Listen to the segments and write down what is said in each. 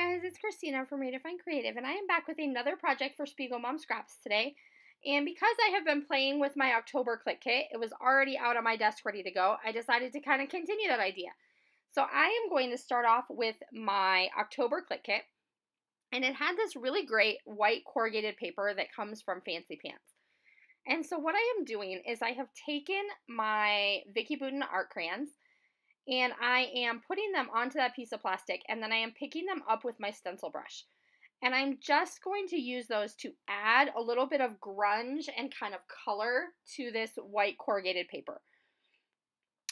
guys, it's Christina from Redefine Creative, and I am back with another project for SpiegelMom Scraps today. And because I have been playing with my October Clique Kit, it was already out on my desk ready to go, I decided to kind of continue that idea. So I am going to start off with my October Clique Kit, and it had this really great white corrugated paper that comes from Fancy Pants. And so what I am doing is I have taken my Vicki Boutin art crayons, and I am putting them onto that piece of plastic, and then I am picking them up with my stencil brush. And I'm just going to use those to add a little bit of grunge and kind of color to this white corrugated paper.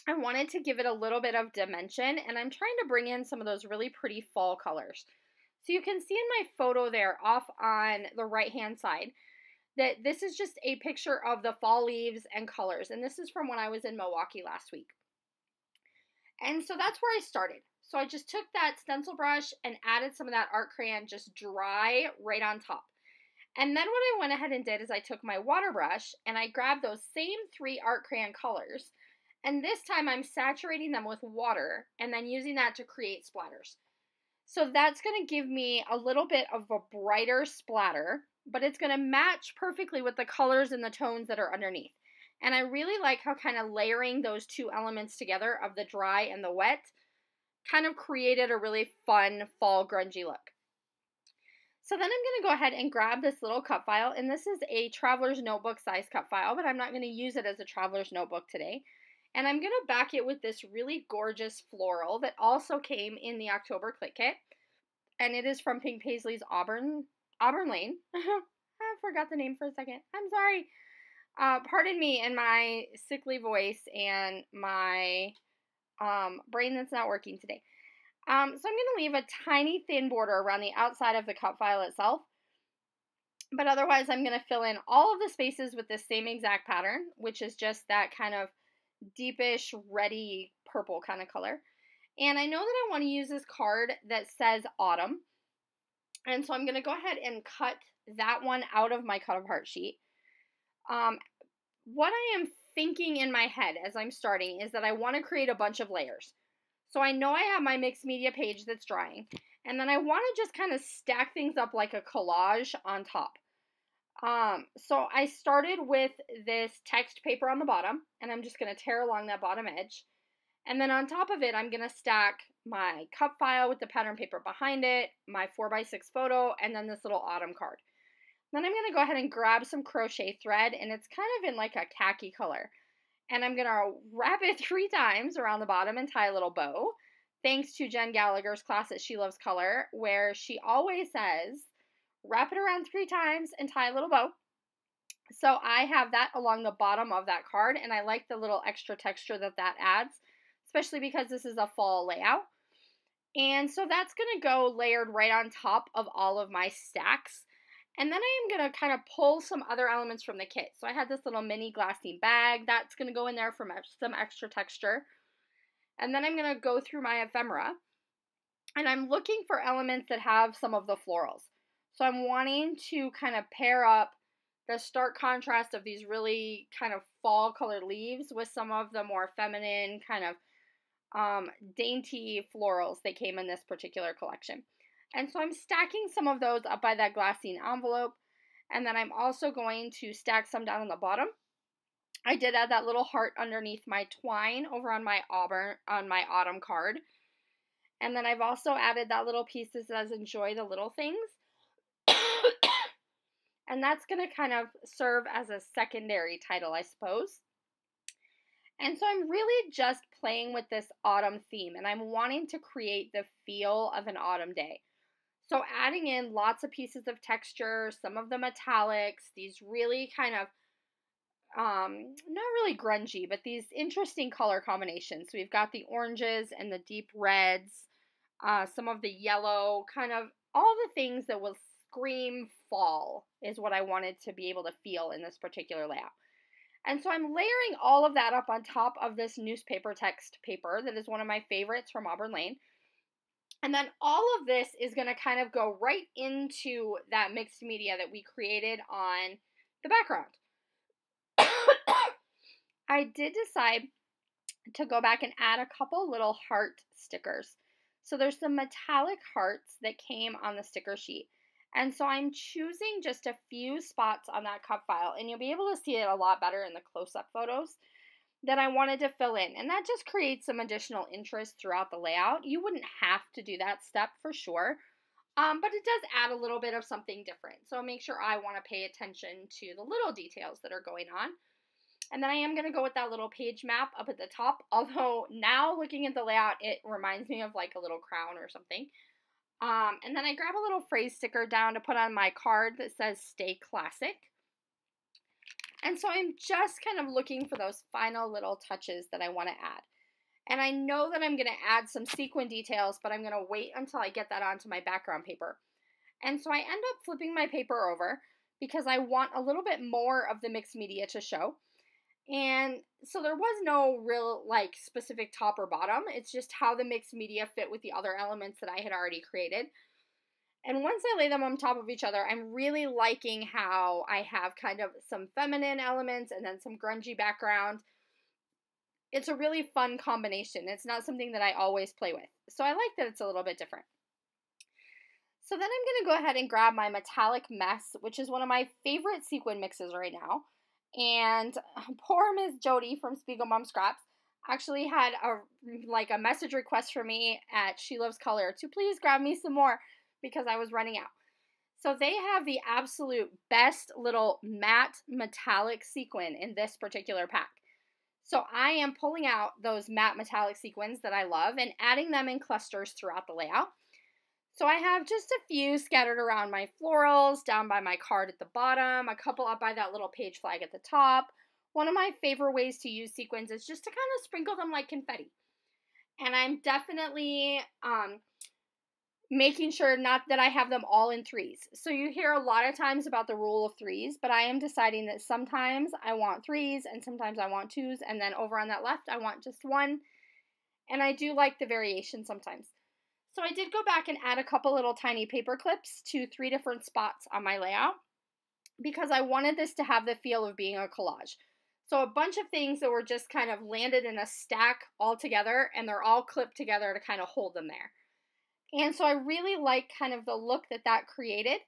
I wanted to give it a little bit of dimension, and I'm trying to bring in some of those really pretty fall colors. So you can see in my photo there off on the right-hand side that this is just a picture of the fall leaves and colors, and this is from when I was in Milwaukee last week. And so that's where I started. So I just took that stencil brush and added some of that art crayon just dry right on top. And then what I went ahead and did is I took my water brush and I grabbed those same 3 art crayon colors. And this time I'm saturating them with water and then using that to create splatters. So that's going to give me a little bit of a brighter splatter, but it's going to match perfectly with the colors and the tones that are underneath. And I really like how kind of layering those two elements together of the dry and the wet kind of created a really fun fall grungy look. So then I'm going to go ahead and grab this little cut file, and this is a traveler's notebook size cut file, but I'm not going to use it as a traveler's notebook today. And I'm going to back it with this really gorgeous floral that also came in the October Clique Kit, and it is from Pink Paisley's Auburn Lane. I forgot the name for a second. I'm sorry. Pardon me and my sickly voice and my brain that's not working today. So I'm going to leave a tiny thin border around the outside of the cut file itself. But otherwise, I'm going to fill in all of the spaces with the same exact pattern, which is just that kind of deepish, reddy purple kind of color. And I know that I want to use this card that says autumn. And so I'm going to go ahead and cut that one out of my cut apart sheet. What I am thinking in my head as I'm starting is that I want to create a bunch of layers. So I know I have my mixed media page that's drying, and then I want to just kind of stack things up like a collage on top. So I started with this text paper on the bottom, and I'm just going to tear along that bottom edge. And then on top of it, I'm going to stack my cut file with the pattern paper behind it, my 4x6 photo, and then this little autumn card. Then I'm going to go ahead and grab some crochet thread, and it's kind of in like a khaki color. And I'm going to wrap it 3 times around the bottom and tie a little bow. Thanks to Jen Gallagher's class at She Loves Color, where she always says, wrap it around 3 times and tie a little bow. So I have that along the bottom of that card, and I like the little extra texture that that adds, especially because this is a fall layout. And so that's going to go layered right on top of all of my stacks. And then I am going to kind of pull some other elements from the kit. So I had this little mini glassine bag. That's going to go in there for some extra texture. And then I'm going to go through my ephemera. And I'm looking for elements that have some of the florals. So I'm wanting to kind of pair up the stark contrast of these really kind of fall colored leaves with some of the more feminine kind of dainty florals that came in this particular collection. And so I'm stacking some of those up by that glassine envelope, and then I'm also going to stack some down on the bottom. I did add that little heart underneath my twine over on my autumn card. And then I've also added that little piece that says enjoy the little things. And that's going to kind of serve as a secondary title, I suppose. And so I'm really just playing with this autumn theme, and I'm wanting to create the feel of an autumn day. So adding in lots of pieces of texture, some of the metallics, these really kind of, not really grungy, but these interesting color combinations. So we've got the oranges and the deep reds, some of the yellow, kind of all the things that will scream fall is what I wanted to be able to feel in this particular layout. And so I'm layering all of that up on top of this newspaper text paper that is one of my favorites from Auburn Lane. And then all of this is going to kind of go right into that mixed media that we created on the background. I did decide to go back and add a couple little heart stickers. So there's some metallic hearts that came on the sticker sheet. And so I'm choosing just a few spots on that cut file, and you'll be able to see it a lot better in the close-up photos that I wanted to fill in. And that just creates some additional interest throughout the layout. You wouldn't have to do that step for sure, but it does add a little bit of something different. So make sure I want to pay attention to the little details that are going on. And then I am going to go with that little page map up at the top, although now looking at the layout, it reminds me of like a little crown or something. And then I grab a little phrase sticker down to put on my card that says "Stay Classic." And so I'm just kind of looking for those final little touches that I want to add. And I know that I'm going to add some sequin details, but I'm going to wait until I get that onto my background paper. And so I end up flipping my paper over because I want a little bit more of the mixed media to show. And so there was no real like specific top or bottom. It's just how the mixed media fit with the other elements that I had already created. And once I lay them on top of each other, I'm really liking how I have kind of some feminine elements and then some grungy background. It's a really fun combination. It's not something that I always play with. So I like that it's a little bit different. So then I'm going to go ahead and grab my metallic mess, which is one of my favorite sequin mixes right now. And poor Miss Jody from SpiegelMom Scraps actually had a message request for me at She Loves Color to please grab me some more because I was running out. So they have the absolute best little matte metallic sequin in this particular pack. So I am pulling out those matte metallic sequins that I love and adding them in clusters throughout the layout. So I have just a few scattered around my florals, down by my card at the bottom, a couple up by that little page flag at the top. One of my favorite ways to use sequins is just to kind of sprinkle them like confetti. And I'm definitely making sure not that I have them all in threes. So you hear a lot of times about the rule of threes, but I am deciding that sometimes I want threes and sometimes I want twos, and then over on that left I want just one. And I do like the variation sometimes. So I did go back and add a couple little tiny paper clips to 3 different spots on my layout because I wanted this to have the feel of being a collage. So a bunch of things that were just kind of landed in a stack all together, and they're all clipped together to kind of hold them there. And so I really like kind of the look that that created.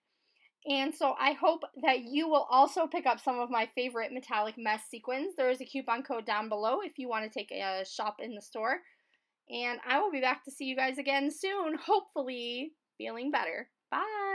And so I hope that you will also pick up some of my favorite metallic mess sequins. There is a coupon code down below if you want to take a shop in the store. And I will be back to see you guys again soon, hopefully feeling better. Bye!